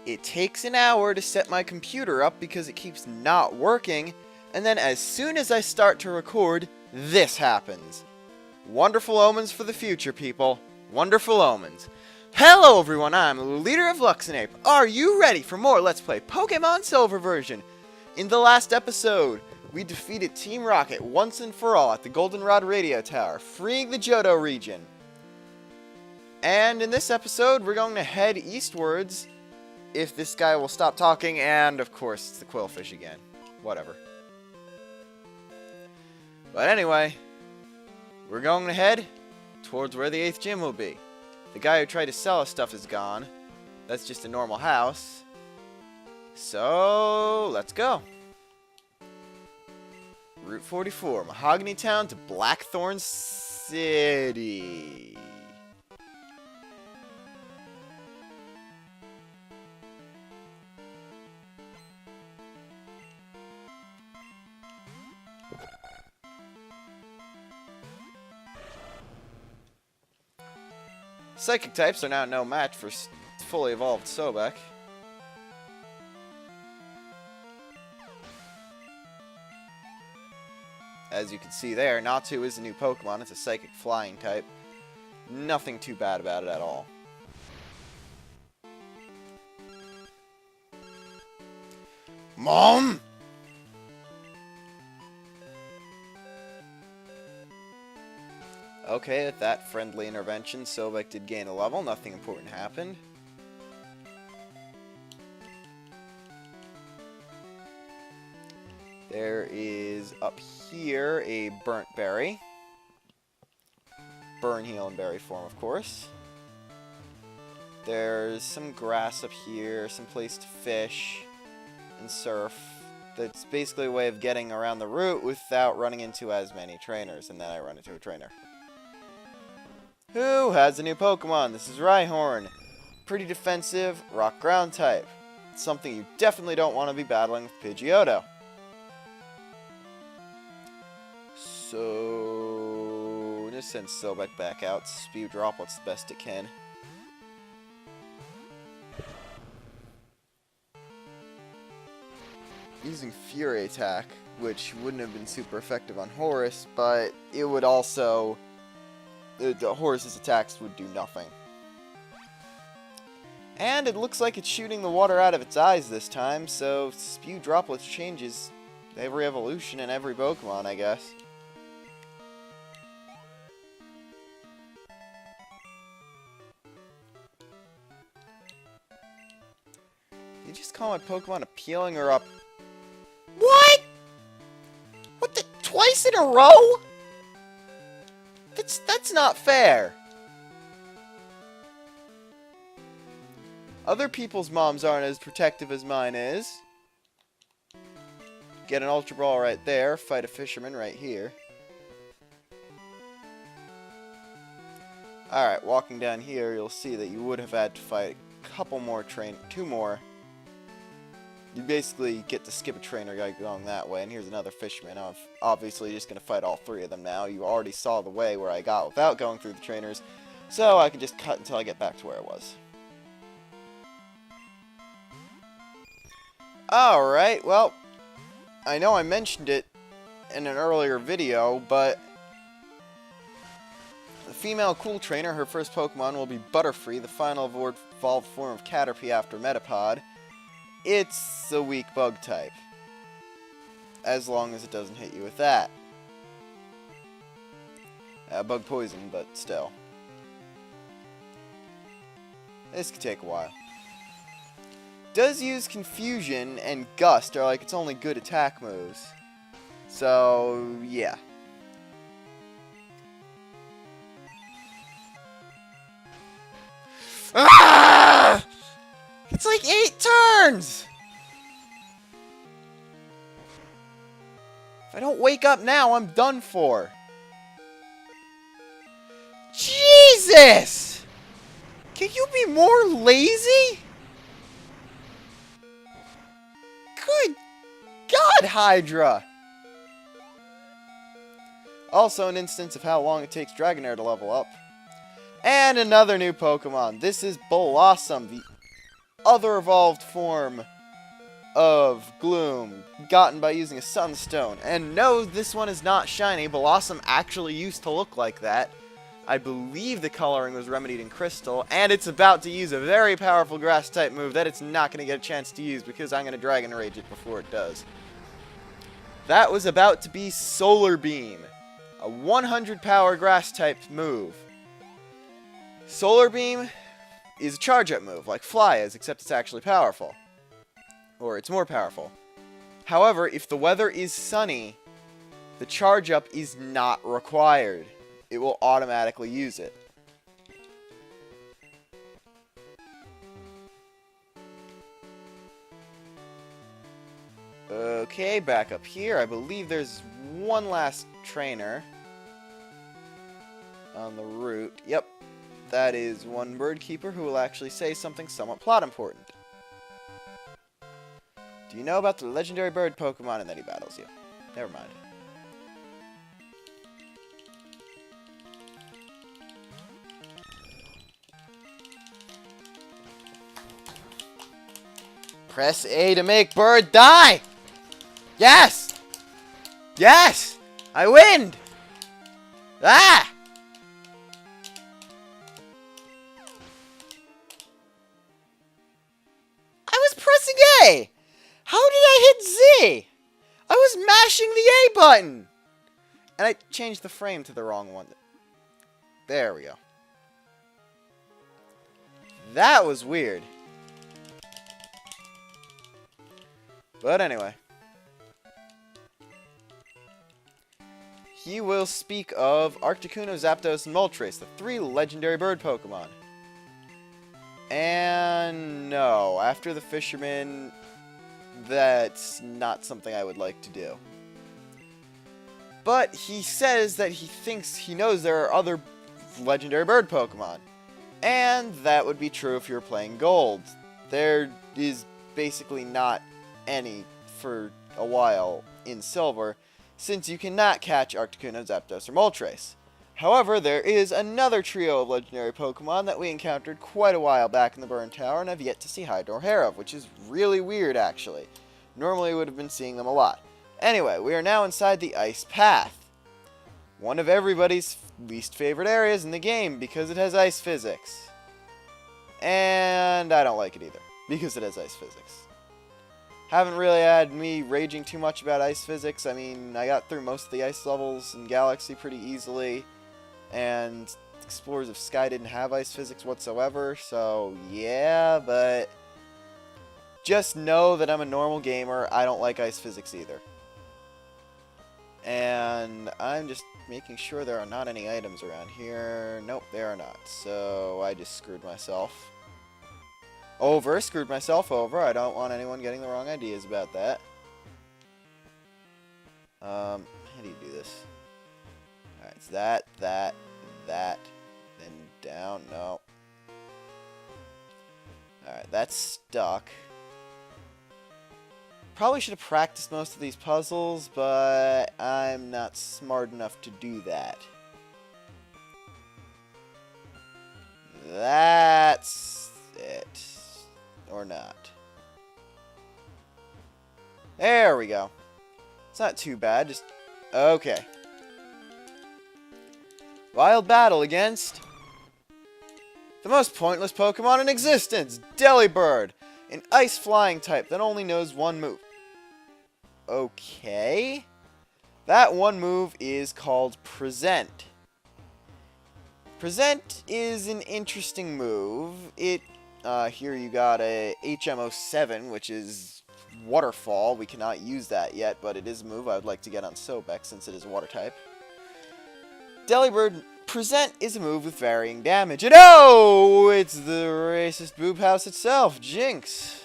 It takes an hour to set my computer up because it keeps not working, and then as soon as I start to record, this happens. Wonderful omens for the future, people. Wonderful omens. Hello everyone, I'm LeaderofLuxinape. Are you ready for more Let's Play Pokemon Silver version? In the last episode, we defeated Team Rocket once and for all at the Goldenrod Radio Tower, freeing the Johto region. And in this episode, we're going to head eastwards, if this guy will stop talking, and of course, it's the Quillfish again. Whatever. But anyway, we're going to head towards where the 8th gym will be. The guy who tried to sell us stuff is gone. That's just a normal house. So, let's go. Route 44, Mahogany Town to Blackthorn City. Psychic types are now no match for fully evolved Sobek. As you can see there, Natu is a new Pokemon. It's a Psychic Flying type. Nothing too bad about it at all. Mom! Okay, with that friendly intervention, Sobek did gain a level. Nothing important happened. There is, up here, a burnt berry. Burn, heal, and berry form, of course. There's some grass up here, some place to fish and surf. That's basically a way of getting around the route without running into as many trainers, and then I run into a trainer. Who has a new Pokemon? This is Rhyhorn. Pretty defensive, rock ground type. It's something you definitely don't want to be battling with Pidgeotto. So, just send Sobek back out. Spew Droplets the best it can. Using Fury Attack, which wouldn't have been super effective on Horus, but it would also... The Horus's attacks would do nothing. And it looks like it's shooting the water out of its eyes this time, so Spew Droplets changes every evolution and every Pokemon, I guess. Did you just call my Pokemon appealing or up? What? What the? Twice in a row? That's not fair. Other people's moms aren't as protective as mine is. Get an Ultra Ball right there. Fight a fisherman right here. Alright, walking down here, you'll see that you would have had to fight a couple more two more. You basically get to skip a trainer guy going that way, and here's another fisherman. I'm obviously just going to fight all three of them now. You already saw the way where I got without going through the trainers, so I can just cut until I get back to where I was. Alright, well, I know I mentioned it in an earlier video, but the female Cool Trainer, her first Pokemon will be Butterfree, the final evolved form of Caterpie after Metapod. It's a weak bug type, as long as it doesn't hit you with that. Bug poison, but still. This could take a while. Does use Confusion and Gust are like its only good attack moves. So, yeah. Ah! It's like 8 turns! If I don't wake up now, I'm done for. Jesus! Can you be more lazy? Good God, Hydra! Also an instance of how long it takes Dragonair to level up. And another new Pokemon. This is Blossom, the other evolved form of Gloom, gotten by using a Sunstone. And no, this one is not shiny. Blossom actually used to look like that. I believe the coloring was remedied in Crystal, and it's about to use a very powerful Grass-type move that it's not going to get a chance to use because I'm going to Dragon Rage it before it does. That was about to be Solar Beam, a 100 power Grass-type move. Solar Beam is a charge-up move, like Fly is, except it's actually powerful. Or it's more powerful. However, if the weather is sunny, the charge-up is not required. It will automatically use it. Okay, back up here. I believe there's one last trainer on the route. Yep, that is one bird keeper who will actually say something somewhat plot important. Do you know about the legendary bird Pokemon? And then he battles you. Never mind. Press A to make bird die! Yes! Yes! I win! Ah! I was pressing A! How did I hit Z? I was mashing the A button! And I changed the frame to the wrong one. There we go. That was weird. But anyway. He will speak of Articuno, Zapdos, and Moltres, the 3 legendary bird Pokemon. And no, after the Fisherman, that's not something I would like to do. But he says that he knows there are other legendary bird Pokemon. And that would be true if you're playing Gold. There is basically not any for a while in Silver, since you cannot catch Articuno, Zapdos, or Moltres. However, there is another trio of legendary Pokemon that we encountered quite a while back in the Burn Tower and have yet to see hide nor hair of, which is really weird, actually. Normally, we would have been seeing them a lot. Anyway, we are now inside the Ice Path. One of everybody's least favorite areas in the game because it has ice physics. And I don't like it either, because it has ice physics. Haven't really had me raging too much about ice physics. I mean, I got through most of the ice levels in Galaxy pretty easily, and Explorers of Sky didn't have ice physics whatsoever, so yeah, but just know that I'm a normal gamer. I don't like ice physics either. And I'm just making sure there are not any items around here. Nope, there are not, so I just screwed myself over. I don't want anyone getting the wrong ideas about that. How do you do this? Alright, it's that, then down, no. Alright, that's stuck. Probably should have practiced most of these puzzles, but I'm not smart enough to do that. That's it. Or not. There we go. It's not too bad, just... okay. Wild battle against the most pointless Pokemon in existence, Delibird, an ice flying type that only knows one move. Okay. That one move is called Present. Present is an interesting move. Here you got a HM07, which is Waterfall. We cannot use that yet, but it is a move I would like to get on Sobek since it is a water type. Delibird Present is a move with varying damage. And oh, it's the racist boob house itself, Jinx.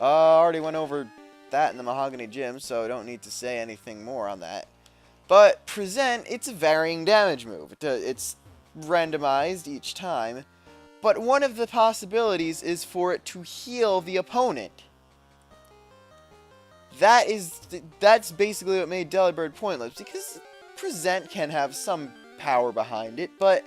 Already went over that in the Mahogany Gym, so I don't need to say anything more on that. But Present, it's a varying damage move. It's randomized each time, but one of the possibilities is for it to heal the opponent. That's basically what made Delibird pointless, because Present can have some power behind it, but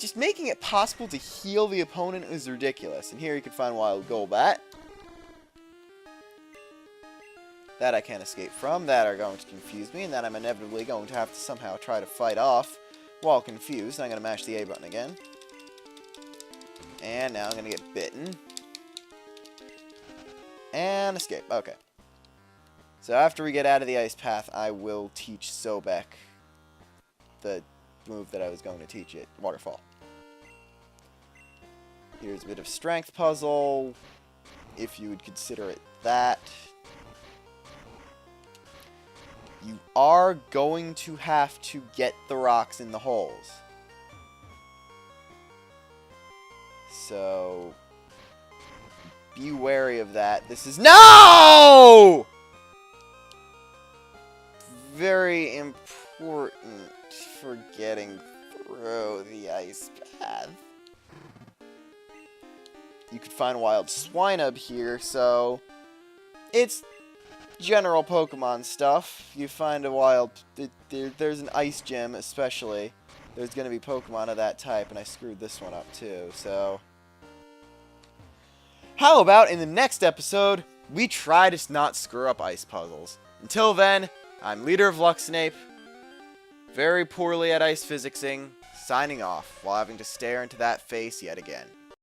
just making it possible to heal the opponent is ridiculous. And here you can find Wild Golbat. That I can't escape from. That are going to confuse me. And that I'm inevitably going to have to somehow try to fight off while confused. I'm going to mash the A button again. And now I'm going to get bitten. And escape. Okay. So after we get out of the ice path, I will teach Sobek the move that I was going to teach it. Waterfall. Here's a bit of strength puzzle, if you would consider it that. You are going to have to get the rocks in the holes. So be wary of that. This is no! Very important for getting through the ice path. You could find Wild Swinub here, so it's general Pokemon stuff. You find a wild... there's an ice gym, especially. There's going to be Pokemon of that type, and I screwed this one up too, so... How about in the next episode, we try to not screw up ice puzzles. Until then, I'm LeaderofLuxinape, very poorly at ice physicsing, signing off while having to stare into that face yet again.